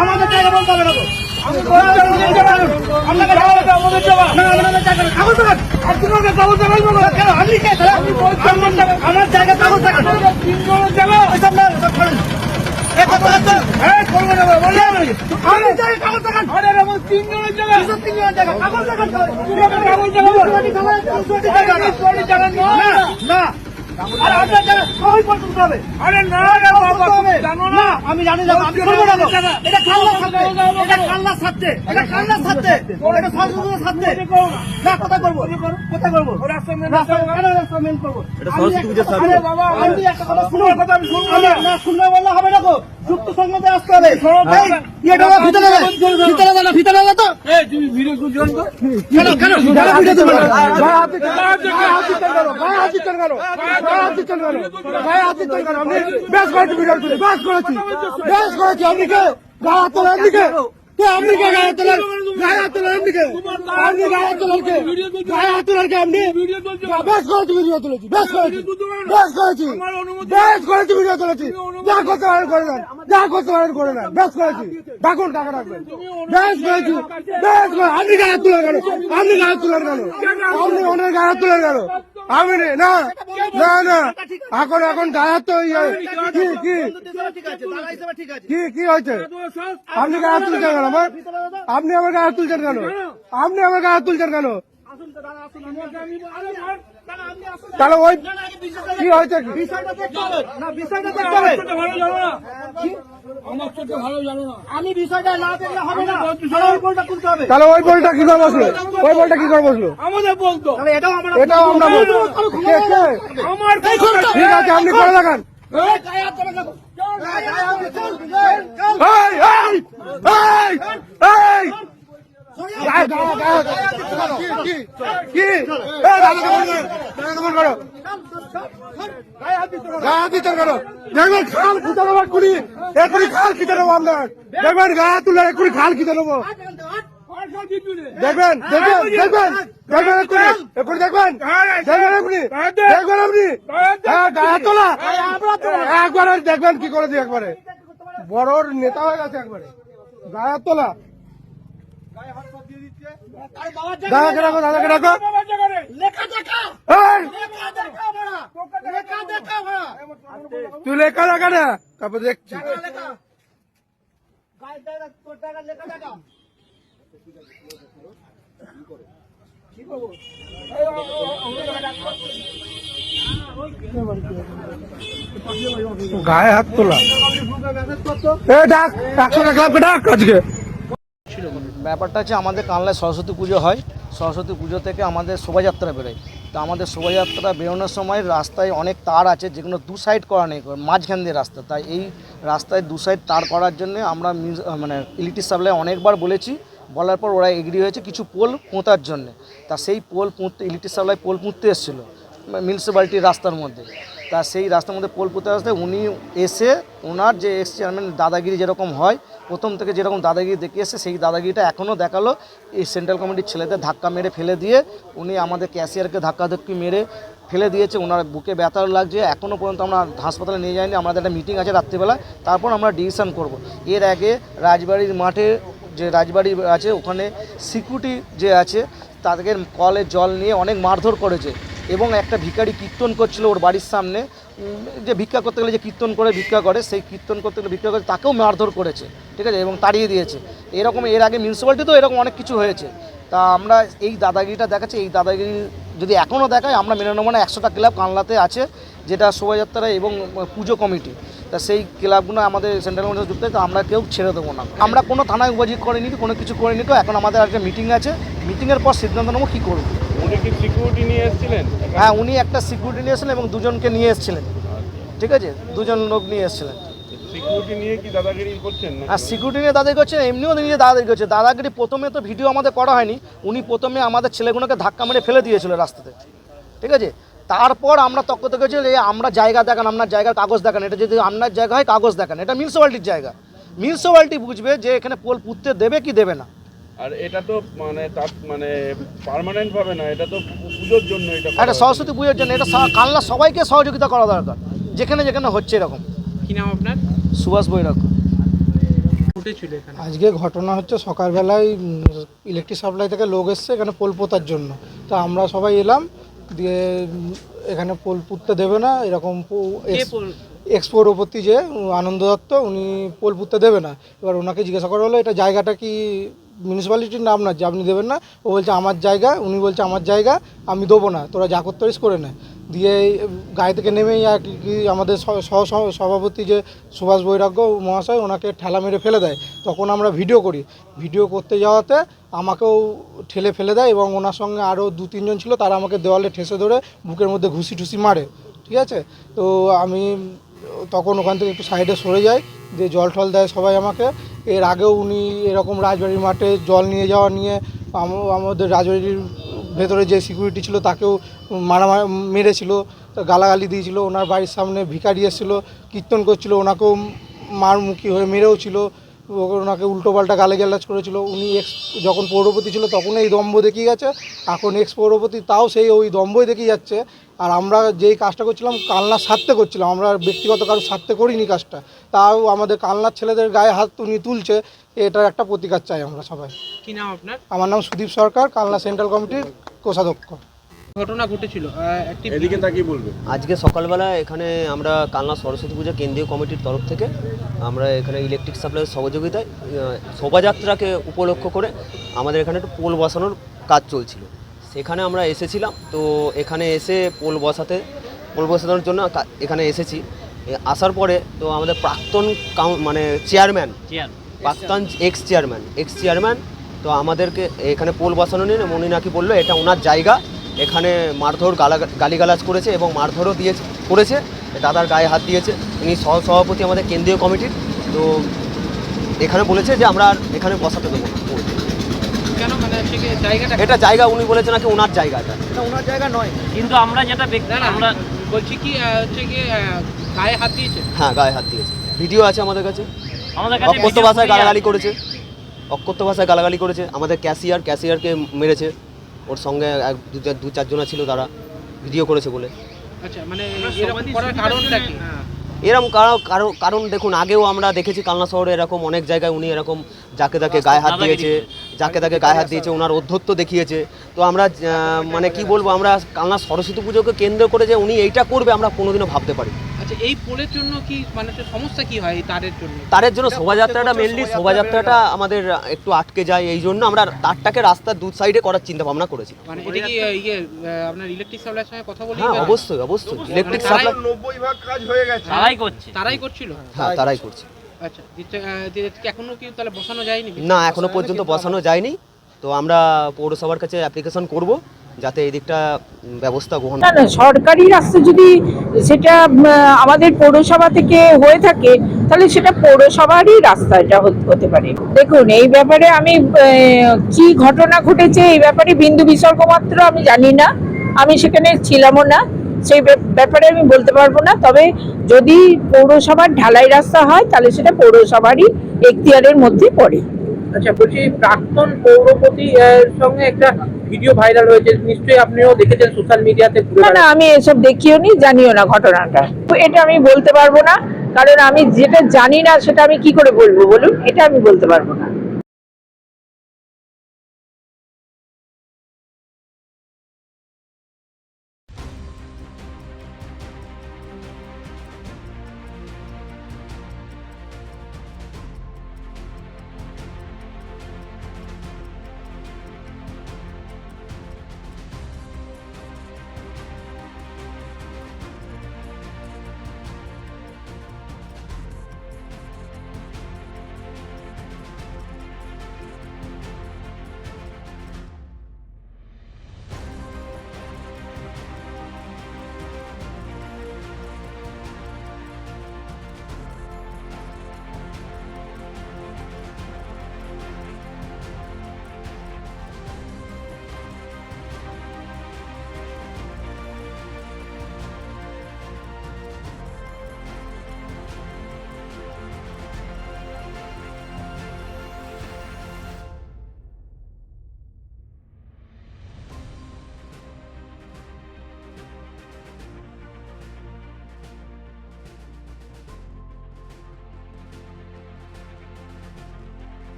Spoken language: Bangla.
আমাদের জায়গা বলতে হবে না তো। আমার জায়গা কাগজ দেখান। আমি জানি না, আমি করবো না। এটা কান্নার সাথে, এটা কান্নার সাথে, এটা কান্নার সাথে, এটা সংশোধনের সাথে। না, কোথায় করবো, কোথায় করবো? রাস্তা মেন করবো। আমি একটা কথা শুনুন, না শুনলে বললে হবে না গো। যুক্ত সঙ্গতে আসতে হবে। ভিতরে তো তুমি ভিডিও করছো কেন? কেন ভিডিও দেবো? বেশ করেছি ভিডিও করেছি, বেশ করেছি, বেশ করেছি। আপনি কে গায়ে তোলেন? দিকে আপনি কে গায়ে তোলেন? গায়ে তোলেন দিকে আপনি গায়ে তোলেন কে? গায়ে তোলেন কে? আপনি বেশ করেছি ভিডিও তুলেছি, বেশ করেছি, বেশ করেছি, বেশ করেছি ভিডিও তুলেছি। যা করতে পারেন করে নেন, যা করতে পারেন করে নেন। বেশ করেছি, ডাকুন টাকা রাখবেন। বেশ করেছি, বেশ করে। আপনি গায়ে তুলেন কেন? আপনি গায়ে তুলেন কেন? আপনি অনেক গায়ে তুলেন কেন? আমি না না না এখন গায়ে তো কি হয়েছে? আপনি গায়ে তুলছেন কেন? আপনি আমার গায়ে তুলছেন কেন? আপনি আমার গায়ে তুলছেন কেন? তাহলে ওই কি হয়েছে? আমি বিষয়টা না দেখলে হবে না। তাহলে ওই বলটা কি করে বসলো? ওই বলটা কি করে বসলো? আমাদের বলতো, এটাও আমরা বলতো। ঠিক আছে, আপনি করে দেখান। দেখবেন খাল খিতে নেবো, এখনই খাল খিতে নেবো। আপনার দেখবেন গায়ে তুলে এখনই খাল খিতে নেবো। দেখবেন দেখবেন দেখবেন দেখবেন এক্ষুনি দেখবেন, দেখবেন এক্ষুনি দেখবেন আপনি। হ্যাঁ, গায়ে তোলা একবারে দেখবেন কি করে দিয়ে একবারে বড় নেতা হয়ে গেছে একবারে। গায়ে তোলা দাদাকে রাখো, দাদাকে রাখো। তুই লেখা দেখা না, তারপর দেখছি। গায়ে হাত তোলা ডাক আজকে ব্যাপারটা হচ্ছে আমাদের কানলায় সরস্বতী পুজো হয়। সরস্বতী পুজো থেকে আমাদের শোভাযাত্রা বেরোয়। তো আমাদের শোভাযাত্রা বেরোনোর সময় রাস্তায় অনেক তার আছে, যেগুলো দু সাইড করা নেই, মাঝখান দিয়ে রাস্তা। তাই এই রাস্তায় দু সাইড তার করার জন্য আমরা মানে ইলেকট্রিক সাপ্লাই অনেকবার বলেছি। বলার পর ওরা এগ্রি হয়েছে কিছু পোল পোঁতার জন্য। তা সেই পোল পুঁততে ইলেকট্রিক সাপ্লাই পোল পুঁততে এসেছিলো মিউনিসিপ্যালিটির রাস্তার মধ্যে। তা সেই রাস্তার মধ্যে পোল পুঁতে আসতে উনি এসে ওনার যে এক্স চেয়ারম্যান দাদাগিরি যেরকম হয় প্রথম থেকে যেরকম দাদাগিরি দেখিয়ে এসে সেই দাদাগিরিটা এখনও দেখালো। এই সেন্ট্রাল কমিটির ছেলেদের ধাক্কা মেরে ফেলে দিয়ে উনি আমাদের ক্যাশিয়ারকে ধাক্কাধাক্কি মেরে ফেলে দিয়েছে। ওনার বুকে ব্যথাও লাগছে, এখনও পর্যন্ত আমরা হাসপাতালে নিয়ে যাইনি। আমাদের একটা মিটিং আছে রাত্রিবেলা, তারপর আমরা ডিসিশন করব। এর আগে রাজবাড়ির মাঠে যে রাজবাড়ি আছে ওখানে সিকিউরিটি যে আছে তাদেরকে কলের জল নিয়ে অনেক মারধর করেছে। এবং একটা ভিখারি কীর্তন করছিল ওর বাড়ির সামনে, যে ভিক্ষা করতে গেলে যে কীর্তন করে ভিক্ষা করে, সেই কীর্তন করতে গেলে ভিক্ষা করে তাকেও মারধর করেছে, ঠিক আছে, এবং তাড়িয়ে দিয়েছে। এরকম এর আগে মিউনিসিপ্যালিটিতেও এরকম অনেক কিছু হয়েছে। তা আমরা এই দাদাগিরিটা দেখাচ্ছি, এই দাদাগিরি যদি এখনও দেখায় আমরা মেনে নেব না। 100টা ক্লাব কানলাতে আছে যেটা শোভাযাত্রা এবং পুজো কমিটি, তা সেই ক্লাবগুলো আমাদের সেন্ট্রাল কমিটিতে যুক্ত হয়। তো আমরা কেউ ছেড়ে দেবো না। আমরা কোনো থানায় অভিযোগ করিনি, কোনো কিছু করিনি। তো এখন আমাদের একটা মিটিং আছে, মিটিংয়ের পর সিদ্ধান্ত নেবো কী করবো। উনি কি সিকিউরিটি নিয়ে এসেছিলেন? হ্যাঁ, উনি একটা সিকিউরিটি নিয়ে এসেছিলেন এবং দুজনকে নিয়ে এসেছিলেন, ঠিক আছে, দুজন লোক নিয়ে এসেছিলেন। সিকিউরিটি নিয়ে কি দাদাগিরি করছেন? আর সিকিউরিটি নিয়ে দাদাগিরি করছেন, এমনিও নিয়ে দাদাগিরি করছে। দাদাগিরি প্রথমে তো ভিডিও আমাদের করা হয়নি, উনি প্রথমে আমাদের ছেলেগুলোকে ধাক্কা মেরে ফেলে দিয়েছিল রাস্তাতে, ঠিক আছে। তারপর আমরা তক্ক থেকে যে আমরা জায়গা দেখান, আপনার জায়গার কাগজ দেখান। এটা যদি আপনার জায়গা হয় কাগজ দেখান, এটা মিউনিসিপ্যালিটির জায়গা। মিউনিসিপ্যালিটি বুঝবে যে এখানে পোল পুঁততে দেবে কি দেবে না। আর এটা তো মানে পার্মানেন্ট ভাবে না, এটা তো পুজোর জন্য। এটা সরস্বতী পুজোর জন্য, এটা কানলা সবাইকে সহযোগিতা করা দরকার যেখানে যেখানে হচ্ছে এরকম। কি কি নাম আপনার? সুভাষ বৈরাগ্য। ঘটেছিল এখানে আজকে ঘটনা হচ্ছে সকালবেলায় ইলেকট্রিক সাপ্লাই থেকে লোক এসছে এখানে পোল পোতার জন্য। তো আমরা সবাই এলাম, দিয়ে এখানে পোল পুঁততে দেবে না এরকম এক্সপোর ওপরতি যে আনন্দ দত্ত উনি পোল পুঁততে দেবে না। এবার ওনাকে জিজ্ঞাসা করা হলো এটা জায়গাটা কি মিউনিসিপ্যালিটির নাম না যে আপনি দেবেন না? ও বলছে আমার জায়গা, উনি বলছে আমার জায়গা আমি দেবো না, তোরা যা করতে পারিস করে নেয়। দিয়ে গাড়ি থেকে নেমেই আর কি আমাদের সভাপতি যে সুভাষ বৈরাগ্য মহাশয় ওনাকে ঠেলা মেরে ফেলে দেয়। তখন আমরা ভিডিও করি, ভিডিও করতে যাওয়াতে আমাকেও ঠেলে ফেলে দেয় এবং ওনার সঙ্গে আরও 2-3 জন ছিল, তারা আমাকে দেওয়ালে ঠেসে ধরে বুকের মধ্যে ঘুষি টুসি মারে। ঠিক আছে, তো আমি তখন ওখান থেকে একটু সাইডে সরে যাই, দিয়ে জল টল দেয় সবাই আমাকে। এর আগেও উনি এরকম রাজবাড়ির মাঠে জল নিয়ে যাওয়া নিয়ে আমাদের রাজবাড়ির ভেতরে যে সিকিউরিটি ছিল তাকেও মেরেছিল, গালাগালি দিয়েছিল। ওনার বাড়ির সামনে ভিখারি এসেছিলো, কীর্তন করছিল, ওনাকেও মারমুখী হয়ে মেরেও ছিল, ওনাকে উল্টোপাল্টা গালাগালাজ করেছিল। উনি যখন পৌরপতি ছিল তখন এই দম্ভ দেখিয়ে গেছে, এখন পৌরপতি তাও সেই ওই দম্ভই দেখিয়ে যাচ্ছে। আর আমরা যেই কাজটা করছিলাম কালনার স্বার্থে করছিলাম, আমরা ব্যক্তিগত কারোর স্বার্থে করিনি কাজটা, তাও আমাদের কালনার ছেলেদের গায়ে হাত উনি তুলছে, এটার একটা প্রতিকার চাই আমরা সবাই। কি নাম আপনার? আমার নাম সুদীপ সরকার, কালনা সেন্ট্রাল কমিটির কোষাধ্যক্ষ। ঘটনা ঘটেছিল এদিকে তাকিয়ে বলবে। আজকে সকালবেলা এখানে আমরা কালনা সরস্বতী পূজা কেন্দ্রীয় কমিটির তরফ থেকে আমরা এখানে ইলেকট্রিক সাপ্লাইয়ের সহযোগিতায় শোভাযাত্রাকে উপলক্ষ করে আমাদের এখানে একটু পোল বসানোর কাজ চলছিল, সেখানে আমরা এসেছিলাম। তো এখানে এসে পোল বসানোর জন্য এখানে এসেছি। আসার পরে তো আমাদের প্রাক্তন প্রাক্তন এক্স চেয়ারম্যান তো আমাদেরকে এখানে পোল বসানো নিয়ে উনি নাকি বললো এটা ওনার জায়গা, এখানে মারধর গালিগালাজ করেছে এবং মারধরও করেছে, দাদার গায়ে হাত দিয়েছে। উনি সহসভাপতি আমাদের কেন্দ্রীয় কমিটির, তো এখানে বলেছে যে আমরা এখানে বসাতে দেবো না। কেন মানে জায়গাটা এটা জায়গা উনি বলেছে নাকি ওনার জায়গা, এটা ওনার জায়গা নয়, কিন্তু আমরা যেটা আমরা বলছি কি হচ্ছে কি গায়ে হাত দিয়েছে। হ্যাঁ গায়ে হাত দিয়েছে, ভিডিও আছে আমাদের কাছে। আমাদের কাছে অকথ্য ভাষায় গালাগালি করেছে, আমাদের ক্যাশিয়ারকে মেরেছে, ওর সঙ্গে 2-4 জন ছিল, তারা ভিডিও করেছে বলে। আচ্ছা, মানে এরকম করার কারণটা কি? এরকম কারণ দেখুন, আগেও আমরা দেখেছি কালনা শহরে এরকম অনেক জায়গায় উনি এরকম যাকে তাকে গায়ে হাত দিয়েছে, ওনার অধ্যত্ব দেখিয়েছে। তো আমরা মানে কি বলবো, আমরা কালনা সরস্বতী পুজোকে কেন্দ্র করে যে উনি এইটা করবে আমরা কোনোদিনও ভাবতে পারি। আচ্ছা, এই পোলের জন্য কি মানে সমস্যা কি হয়? তারের জন্য শোভাযাত্রাটা আমাদের একটু আটকে যায়, এই জন্য আমরা তারটাকে রাস্তার দু সাইডে করার চিন্তা ভাবনা করেছি। মানে এটা কি আপনার ইলেকট্রিক সাপ্লাইয়ের সঙ্গে কথা বলি? হ্যাঁ অবশ্যই ইলেকট্রিক সাপ্লাই 90% কাজ হয়ে গেছে, তারাই করছিল। হ্যাঁ তারাই করছে। আচ্ছা, এখনো কি তাহলে বসানো যায়নি? না, এখনো পর্যন্ত বসানো যায়নি। তো আমরা পৌরসভার কাছে অ্যাপ্লিকেশন করব যাতে এই দিকটা ব্যবস্থা গ্রহণ। না, সরকারি রাস্তা যদি সেটা আমাদের পৌরসভা থেকে হয়ে থাকে তাহলে সেটা পৌরসভারই রাস্তা এটা হতে পারে। দেখুন, এই ব্যাপারে আমি কি ঘটনা ঘটেছে এই ব্যাপারে বিন্দু বিসর্গ মাত্র আমি জানি না, আমি সেখানে ছিলামও না, সেই ব্যাপারে আমি বলতে পারবো না। তবে যদি পৌরসভার ঢালাই রাস্তা হয় তাহলে সেটা পৌরসভারই এখতিয়ারের মধ্যে পড়ে। আচ্ছা, বলছি প্রাক্তন পৌরপতি সঙ্গে একটা ভিডিও ভাইরাল হয়েছে, নিশ্চয়ই আপনিও দেখেছেন সোশ্যাল মিডিয়াতে। না, আমি এসব দেখিও নি, জানিও না ঘটনাটা। এটা আমি বলতে পারবো না, কারণ আমি যেটা জানি না সেটা আমি কি করে বলবো বলুন, এটা আমি বলতে পারবো না।